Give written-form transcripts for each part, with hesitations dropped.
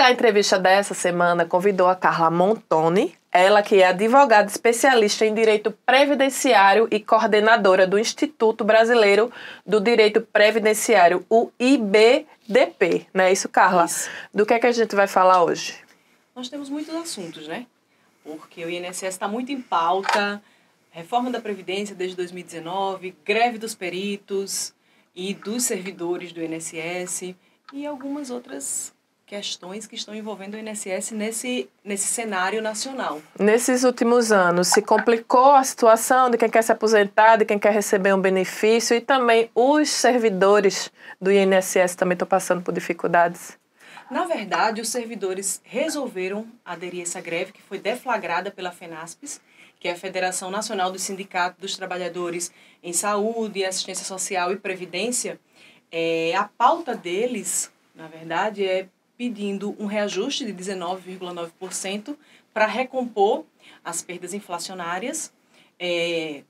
da entrevista dessa semana convidou a Carla Montoni, ela que é advogada especialista em direito previdenciário e coordenadora do Instituto Brasileiro do Direito Previdenciário, o IBDP. Não é isso, Carla? Isso. Do que é que a gente vai falar hoje? Nós temos muitos assuntos, né? Porque o INSS está muito em pauta, reforma da Previdência desde 2019, greve dos peritos e dos servidores do INSS e algumas outras questões que estão envolvendo o INSS nesse cenário nacional. Nesses últimos anos, se complicou a situação de quem quer se aposentar, de quem quer receber um benefício, e também os servidores do INSS também estão passando por dificuldades. Na verdade, os servidores resolveram aderir a essa greve, que foi deflagrada pela FENASPES, que é a Federação Nacional do Sindicato dos Trabalhadores em Saúde, Assistência Social e Previdência. A pauta deles, na verdade, é pedindo um reajuste de 19,9% para recompor as perdas inflacionárias,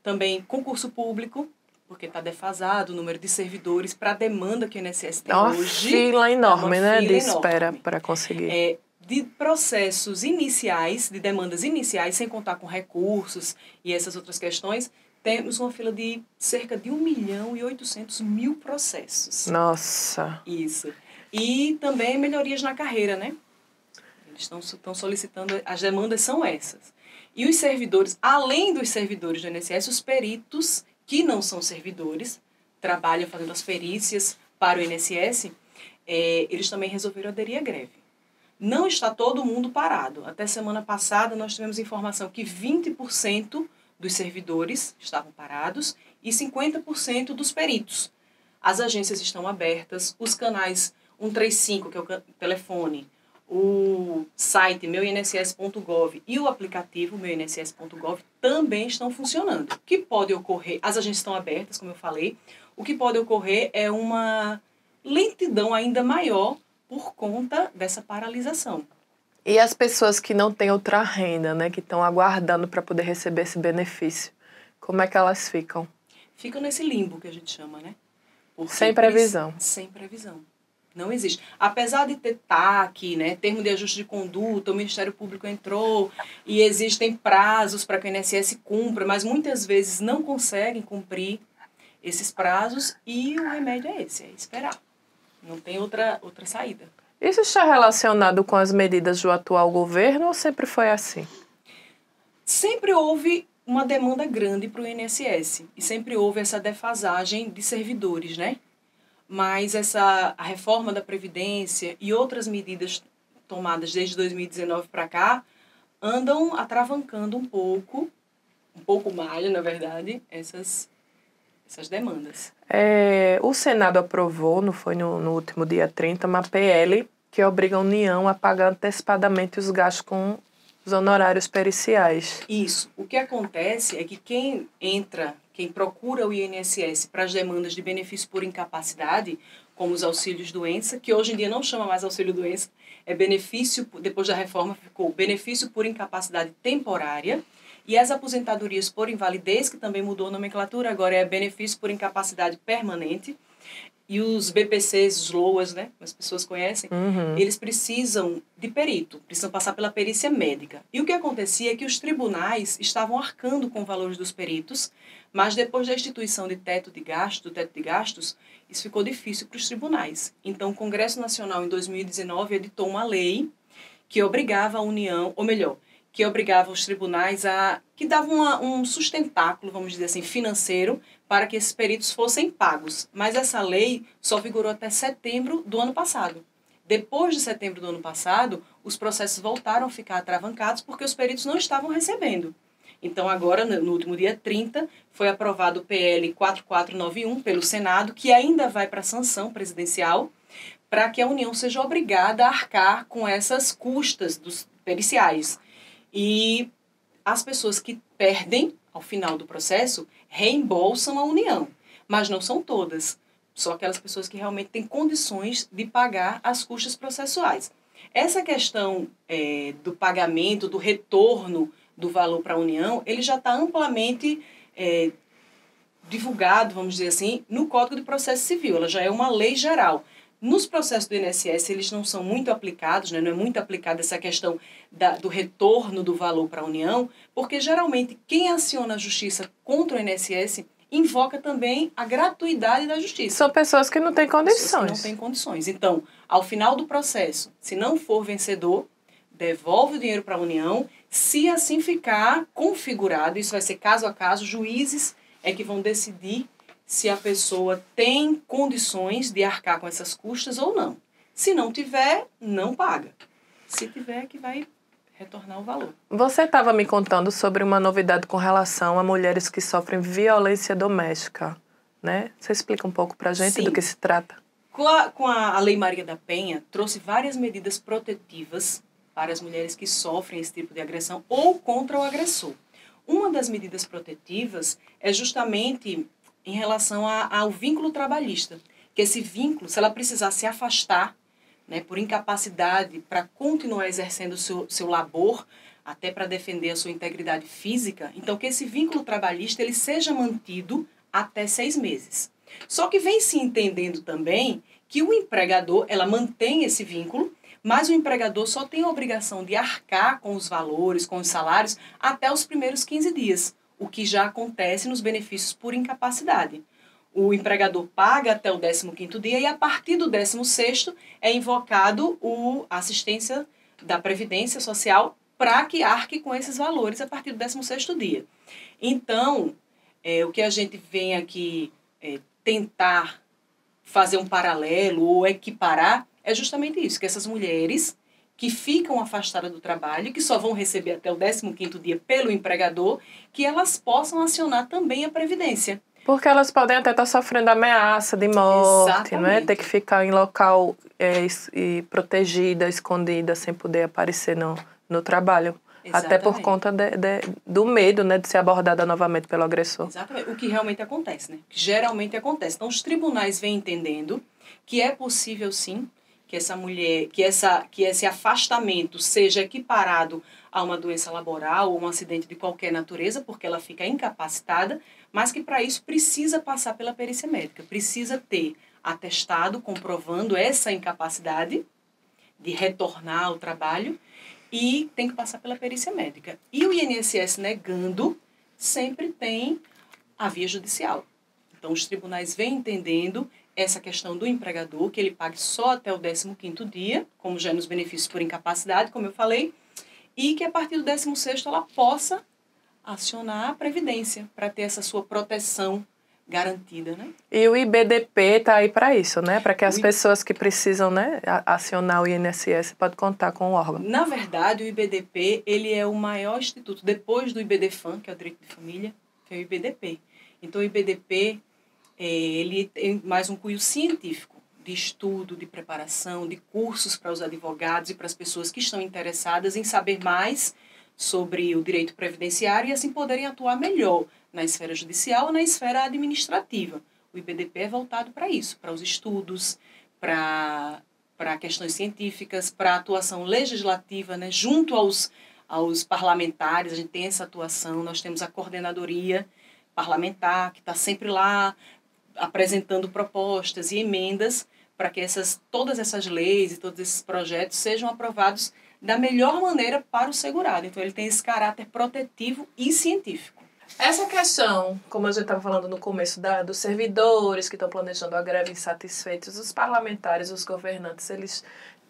também concurso público, porque está defasado o número de servidores para a demanda que o INSS tem hoje. Uma fila enorme, né, de espera para conseguir. De processos iniciais, de demandas iniciais, sem contar com recursos e essas outras questões, temos uma fila de cerca de 1.800.000 processos. Nossa! Isso. E também melhorias na carreira, né? Eles estão solicitando, as demandas são essas. E os servidores, além dos servidores do INSS, os peritos que não são servidores, trabalham fazendo as perícias para o INSS, eles também resolveram aderir à greve. Não está todo mundo parado. Até semana passada nós tivemos informação que 20% dos servidores estavam parados e 50% dos peritos. As agências estão abertas, os canais 135, que é o telefone, o site meuinss.gov e o aplicativo meuinss.gov também estão funcionando. O que pode ocorrer, as agências estão abertas, como eu falei, o que pode ocorrer é uma lentidão ainda maior por conta dessa paralisação. E as pessoas que não têm outra renda, né, que estão aguardando para poder receber esse benefício, como é que elas ficam? Ficam nesse limbo que a gente chama, né? Porque sem previsão. Sem previsão. Não existe. Apesar de ter TAC, né, termo de ajuste de conduta, o Ministério Público entrou e existem prazos para que o INSS cumpra, mas muitas vezes não conseguem cumprir esses prazos e o remédio é esse, é esperar. Não tem outra saída. Isso está relacionado com as medidas do atual governo ou sempre foi assim? Sempre houve uma demanda grande para o INSS e sempre houve essa defasagem de servidores, né? Mas a reforma da Previdência e outras medidas tomadas desde 2019 para cá andam atravancando um pouco mais, na verdade, essas demandas. O Senado aprovou, não foi no último dia 30, uma PL que obriga a União a pagar antecipadamente os gastos com os honorários periciais. Isso. O que acontece é que quem procura o INSS para as demandas de benefício por incapacidade, como os auxílios-doença, que hoje em dia não chama mais auxílio-doença, é benefício, depois da reforma ficou benefício por incapacidade temporária, e as aposentadorias por invalidez, que também mudou a nomenclatura, agora é benefício por incapacidade permanente, e os BPCs, os LOAS, né, as pessoas conhecem, eles precisam de perito, precisam passar pela perícia médica. E o que acontecia é que os tribunais estavam arcando com valores dos peritos, mas depois da instituição do teto de gastos, isso ficou difícil para os tribunais. Então, o Congresso Nacional, em 2019, editou uma lei que obrigava a União, ou melhor, que obrigava os tribunais que davam um sustentáculo, vamos dizer assim, financeiro, para que esses peritos fossem pagos. Mas essa lei só vigorou até setembro do ano passado. Depois de setembro do ano passado, os processos voltaram a ficar atravancados porque os peritos não estavam recebendo. Então, agora, no último dia 30, foi aprovado o PL 4491 pelo Senado, que ainda vai para a sanção presidencial, para que a União seja obrigada a arcar com essas custas dos periciais. E as pessoas que perdem, ao final do processo, reembolsam a União. Mas não são todas. Só aquelas pessoas que realmente têm condições de pagar as custas processuais. Essa questão do pagamento, do retorno do valor para a União, ele já está amplamente divulgado, vamos dizer assim, no Código de Processo Civil. Ela já é uma lei geral. Nos processos do INSS, eles não são muito aplicados, né? Não é muito aplicada essa questão do retorno do valor para a União, porque geralmente quem aciona a justiça contra o INSS invoca também a gratuidade da justiça. São pessoas que não têm condições. Pessoas que não têm condições. Então, ao final do processo, se não for vencedor, devolve o dinheiro para a União. Se assim ficar configurado, isso vai ser caso a caso, juízes é que vão decidir se a pessoa tem condições de arcar com essas custas ou não. Se não tiver, não paga. Se tiver, que vai retornar o valor. Você estava me contando sobre uma novidade com relação a mulheres que sofrem violência doméstica, né? Você explica um pouco para a gente Sim. do que se trata? Com a Lei Maria da Penha, trouxe várias medidas protetivas para as mulheres que sofrem esse tipo de agressão ou contra o agressor. Uma das medidas protetivas é justamente em relação ao vínculo trabalhista, que esse vínculo, se ela precisar se afastar, né, por incapacidade para continuar exercendo o seu labor, até para defender a sua integridade física, então que esse vínculo trabalhista ele seja mantido até 6 meses. Só que vem se entendendo também que o empregador, ela mantém esse vínculo, mas o empregador só tem a obrigação de arcar com os valores, com os salários, até os primeiros 15 dias, o que já acontece nos benefícios por incapacidade. O empregador paga até o 15º dia e a partir do 16º é invocado a assistência da Previdência Social para que arque com esses valores a partir do 16º dia. Então, o que a gente vem aqui tentar fazer um paralelo ou equiparar é justamente isso, que essas mulheres que ficam afastadas do trabalho, que só vão receber até o 15º dia pelo empregador, que elas possam acionar também a Previdência. Porque elas podem até estar sofrendo ameaça de morte, não é? Ter que ficar em local protegida, escondida, sem poder aparecer no trabalho. Exatamente. Até por conta do medo, né, de ser abordada novamente pelo agressor. Exatamente. O que realmente acontece, né? Que geralmente acontece. Então, os tribunais vêm entendendo que é possível, sim, que essa mulher, que esse afastamento seja equiparado a uma doença laboral ou um acidente de qualquer natureza, porque ela fica incapacitada, mas que para isso precisa passar pela perícia médica, precisa ter atestado comprovando essa incapacidade de retornar ao trabalho e tem que passar pela perícia médica. E o INSS negando sempre tem a via judicial. Então, os tribunais vêm entendendo essa questão do empregador, que ele pague só até o 15º dia, como já é nos benefícios por incapacidade, como eu falei, e que a partir do 16º ela possa acionar a Previdência para ter essa sua proteção garantida, né? E o IBDP está aí para isso, né? Para que as pessoas que precisam, né, acionar o INSS podem contar com o órgão. Na verdade, o IBDP ele é o maior instituto, depois do IBDFAM, que é o Direito de Família, que é o IBDP. Então, o IBDP ele tem mais um cunho científico de estudo, de preparação, de cursos para os advogados e para as pessoas que estão interessadas em saber mais sobre o direito previdenciário e assim poderem atuar melhor na esfera judicial ou na esfera administrativa. O IBDP é voltado para isso, para os estudos, para questões científicas, para a atuação legislativa, né, junto aos parlamentares. A gente tem essa atuação, nós temos a coordenadoria parlamentar, que está sempre lá apresentando propostas e emendas para que todas essas leis e todos esses projetos sejam aprovados da melhor maneira para o segurado. Então, ele tem esse caráter protetivo e científico. Essa questão, como a gente estava falando no começo, dos servidores que estão planejando a greve insatisfeitos, os parlamentares, os governantes, eles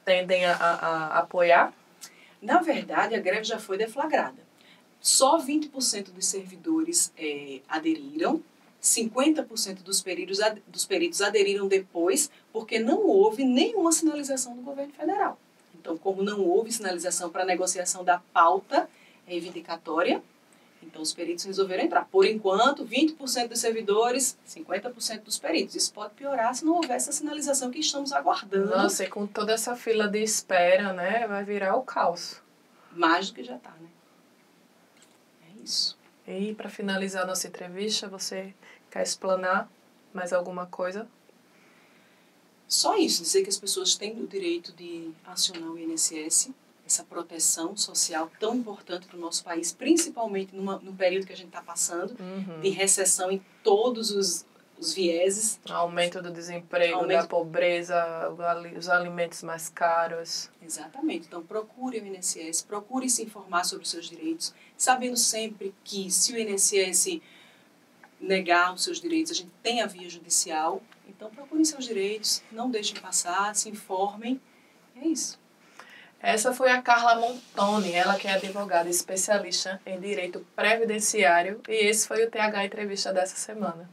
tendem a apoiar? Na verdade, a greve já foi deflagrada. Só 20% dos servidores aderiram, 50% dos peritos aderiram depois, porque não houve nenhuma sinalização do governo federal. Então, como não houve sinalização para a negociação da pauta reivindicatória, então os peritos resolveram entrar. Por enquanto, 20% dos servidores, 50% dos peritos. Isso pode piorar se não houver essa sinalização que estamos aguardando. Nossa, e com toda essa fila de espera, né, vai virar o caos. Mais do que já está, né? É isso. E para finalizar a nossa entrevista, você quer explanar mais alguma coisa? Só isso, dizer que as pessoas têm o direito de acionar o INSS, essa proteção social tão importante para o nosso país, principalmente no período que a gente está passando, de recessão em todos os os vieses. Aumento do desemprego, da pobreza, os alimentos mais caros. Exatamente. Então, procure o INSS, procure se informar sobre os seus direitos, sabendo sempre que se o INSS negar os seus direitos, a gente tem a via judicial. Então, procurem seus direitos, não deixem passar, se informem. É isso. Essa foi a Carla Montoni, ela que é advogada especialista em direito previdenciário, e esse foi o TH Entrevista dessa semana.